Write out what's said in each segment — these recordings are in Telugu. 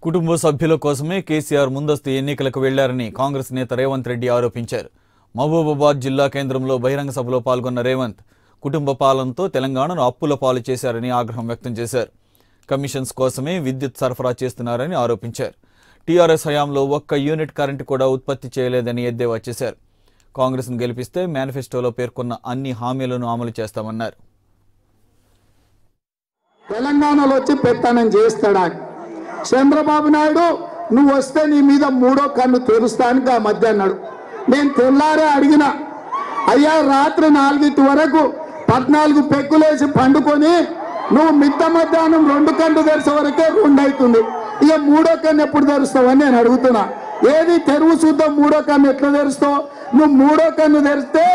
కుటుంబ సభ్యుల కోసమే కేసీఆర్ ముందస్తు ఎన్నికలకు వెళ్లారని కాంగ్రెస్ నేత రేవంత్ రెడ్డి ఆరోపించారు. మహబూబాబాద్ జిల్లా కేంద్రంలో బహిరంగ సభలో పాల్గొన్న రేవంత్ కుటుంబ పాలనతో తెలంగాణను అప్పుల పాలు చేశారని ఆగ్రహం వ్యక్తం చేశారు. కమిషన్స్ కోసమే విద్యుత్ సరఫరా చేస్తున్నారని ఆరోపించారు. టీఆర్ఎస్ హయాంలో ఒక్క యూనిట్ కరెంటు కూడా ఉత్పత్తి చేయలేదని ఎద్దేవా చేశారు. కాంగ్రెస్ను గెలిపిస్తే మేనిఫెస్టోలో పేర్కొన్న అన్ని హామీలను అమలు చేస్తామన్నారు. తెలంగాణలో వచ్చి పెత్తనం చేస్తాడా చంద్రబాబు నాయుడు, నువ్వు వస్తే నీ మీద మూడో కన్ను తెరుస్తానికి ఆ మధ్య అన్నాడు. నేను తెల్లారే అడిగిన, అయ్యా రాత్రి 4 వరకు 14 పెక్కులేసి పండుకొని నువ్వు మిట్ట మధ్యాహ్నం 2 కన్ను తెరిసే వరకే 2 అవుతుంది, ఇక మూడో కన్ను ఎప్పుడు తెరుస్తావని నేను అడుగుతున్నా. ఏది తెరువు చూద్దాం, మూడో కన్ను ఎట్లా తెరుస్తావు? నువ్వు మూడో కన్ను తెరిస్తే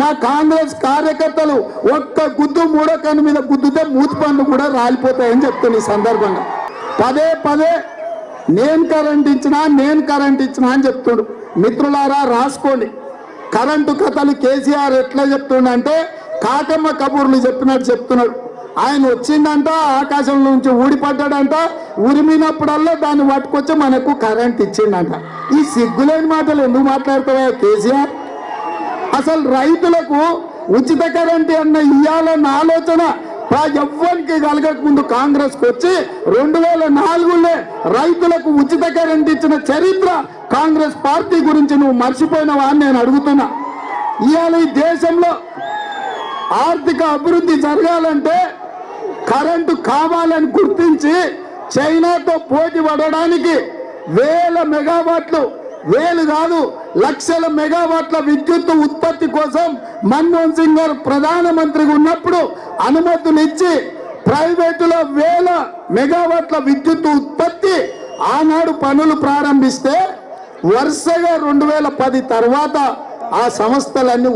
మా కాంగ్రెస్ కార్యకర్తలు ఒక్క గుద్దు మూడో కన్ను మీద గుద్దుతే మూతి పనులు కూడా రాలిపోతాయని చెప్తున్నా. ఈ సందర్భంగా పదే నేను కరెంట్ ఇచ్చినా అని చెప్తుండు. మిత్రులారా రాసుకోండి, కరెంటు కథలు కేసీఆర్ ఎట్లా చెప్తుండంటే కాకమ్మ కబూర్లు చెప్పినట్టు చెప్తున్నాడు. ఆయన వచ్చిందంట, ఆకాశం నుంచి ఊడిపడ్డాడంట, ఉరిమినప్పుడల్లా దాన్ని పట్టుకొచ్చి మనకు కరెంట్ ఇచ్చిండంట. ఈ సిగ్గులేని మాటలు ఎందుకు మాట్లాడుతావా కేసీఆర్? అసలు రైతులకు ఉచిత కరెంటు అన్న ఇయ్యాలన్న ఆలోచన ఎవ్వరికి కలగక ముందు కాంగ్రెస్కి వచ్చి 2004లో రైతులకు ఉచిత కరెంట్ ఇచ్చిన చరిత్ర కాంగ్రెస్ పార్టీ గురించి నువ్వు మర్చిపోయినవా అని నేను అడుగుతున్నా. ఇవాళ ఈ దేశంలో ఆర్థిక అభివృద్ధి జరగాలంటే కరెంటు కావాలని గుర్తించి చైనాతో పోటీ పడడానికి 1000 మెగావాట్లు, 1000 కాదు లక్షల మెగావాట్ల విద్యుత్ ఉత్పత్తి కోసం మన్మోహన్ సింగ్ గారు ప్రధానమంత్రిగా ఉన్నప్పుడు అనుమతులు ఇచ్చి ప్రైవేటులో 1000 మెగావాట్ల విద్యుత్ ఉత్పత్తి ఆనాడు పనులు ప్రారంభిస్తే వరుసగా 2010 తర్వాత ఆ సంస్థలన్నీ